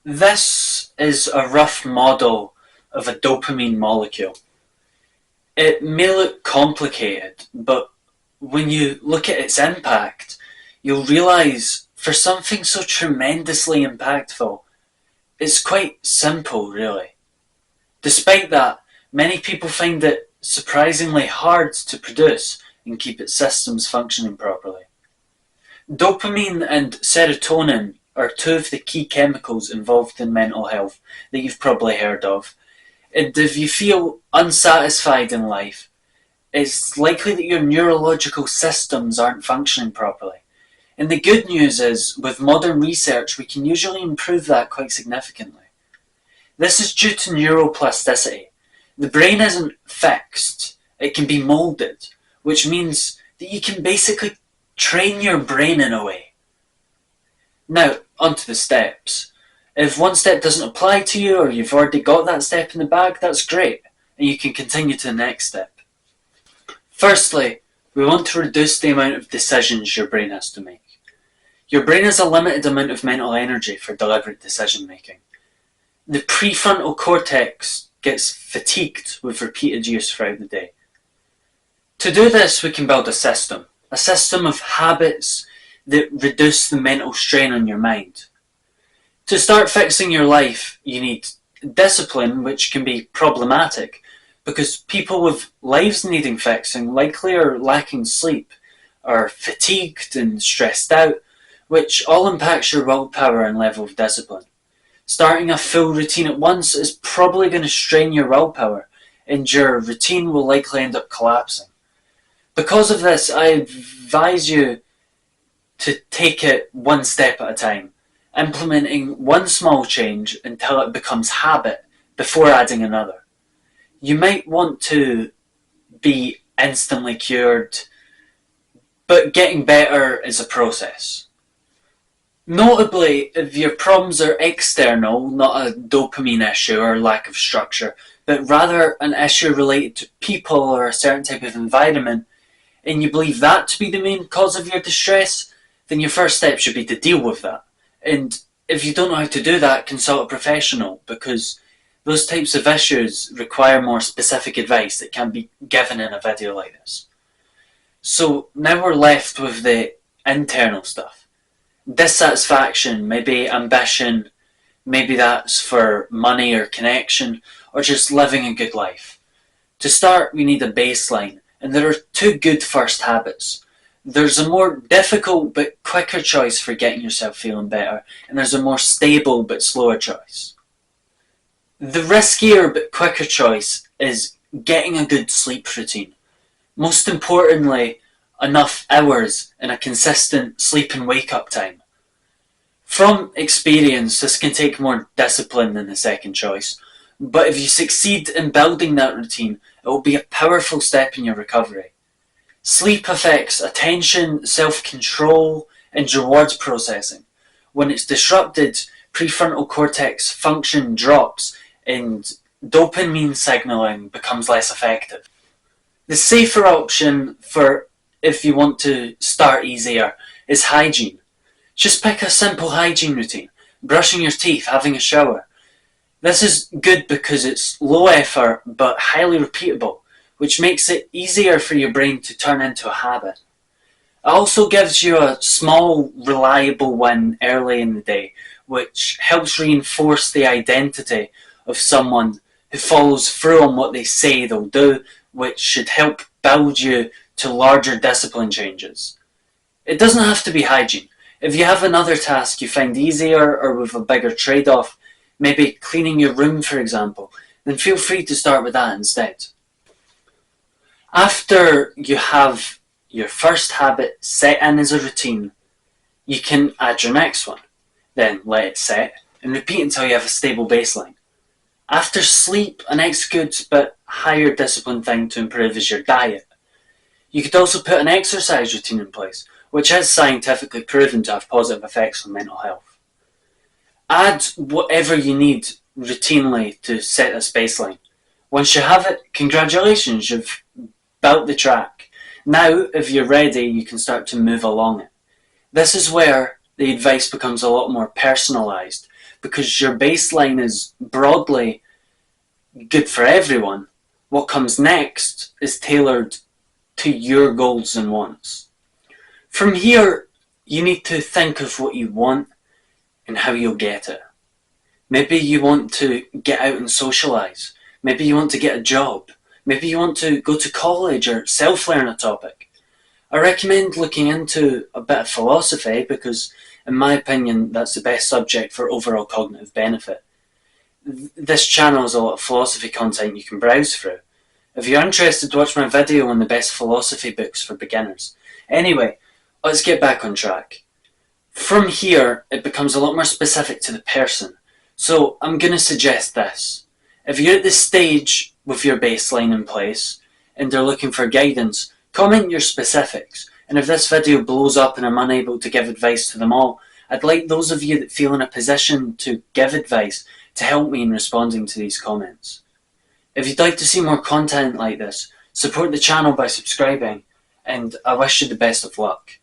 This is a rough model of a dopamine molecule. It may look complicated, but when you look at its impact, you'll realize for something so tremendously impactful, it's quite simple, really. Despite that, many people find it surprisingly hard to produce and keep its systems functioning properly. Dopamine and serotonin are two of the key chemicals involved in mental health that you've probably heard of. And if you feel unsatisfied in life, it's likely that your neurological systems aren't functioning properly. And the good news is, with modern research, we can usually improve that quite significantly. This is due to neuroplasticity. The brain isn't fixed, it can be molded, which means that you can basically train your brain in a way. Now, onto the steps. If one step doesn't apply to you, or you've already got that step in the bag, that's great, and you can continue to the next step. Firstly, we want to reduce the amount of decisions your brain has to make. Your brain has a limited amount of mental energy for deliberate decision making. The prefrontal cortex gets fatigued with repeated use throughout the day. To do this, we can build a system of habits that reduce the mental strain on your mind. To start fixing your life, you need discipline, which can be problematic because people with lives needing fixing likely are lacking sleep, are fatigued and stressed out, which all impacts your willpower and level of discipline. Starting a full routine at once is probably going to strain your willpower, and your routine will likely end up collapsing. Because of this, I advise you to take it one step at a time, implementing one small change until it becomes habit before adding another. You might want to be instantly cured, but getting better is a process. Notably, if your problems are external, not a dopamine issue or lack of structure, but rather an issue related to people or a certain type of environment, and you believe that to be the main cause of your distress, then your first step should be to deal with that. And if you don't know how to do that, consult a professional, because those types of issues require more specific advice that can't be given in a video like this. So now we're left with the internal stuff. Dissatisfaction, maybe ambition, maybe that's for money or connection, or just living a good life. To start, we need a baseline, and there are two good first habits. There's a more difficult but quicker choice for getting yourself feeling better, and there's a more stable but slower choice. The riskier but quicker choice is getting a good sleep routine. Most importantly, enough hours and a consistent sleep and wake up time. From experience, this can take more discipline than the second choice, but if you succeed in building that routine, it will be a powerful step in your recovery. Sleep affects attention, self-control, and rewards processing. When it's disrupted, prefrontal cortex function drops and dopamine signaling becomes less effective. The safer option for if you want to start easier is hygiene. Just pick a simple hygiene routine, brushing your teeth, having a shower. This is good because it's low effort but highly repeatable, which makes it easier for your brain to turn into a habit. It also gives you a small, reliable win early in the day, which helps reinforce the identity of someone who follows through on what they say they'll do, which should help build you to larger discipline changes. It doesn't have to be hygiene. If you have another task you find easier or with a bigger trade-off, maybe cleaning your room for example, then feel free to start with that instead. After you have your first habit set in as a routine, you can add your next one. Then let it set and repeat until you have a stable baseline. After sleep, a next good but higher discipline thing to improve is your diet. You could also put an exercise routine in place, which is scientifically proven to have positive effects on mental health. Add whatever you need routinely to set this baseline. Once you have it, congratulations, you've built the track. Now, if you're ready, you can start to move along it. This is where the advice becomes a lot more personalised, because your baseline is broadly good for everyone, what comes next is tailored to your goals and wants. From here, you need to think of what you want and how you'll get it. Maybe you want to get out and socialise. Maybe you want to get a job. Maybe you want to go to college or self-learn a topic. I recommend looking into a bit of philosophy because, in my opinion, that's the best subject for overall cognitive benefit. This channel has a lot of philosophy content you can browse through. If you're interested, watch my video on the best philosophy books for beginners. Anyway, let's get back on track. From here, it becomes a lot more specific to the person. So I'm going to suggest this. If you're at this stage with your baseline in place and they're looking for guidance, comment your specifics. And if this video blows up and I'm unable to give advice to them all, I'd like those of you that feel in a position to give advice to help me in responding to these comments. If you'd like to see more content like this, support the channel by subscribing, and I wish you the best of luck.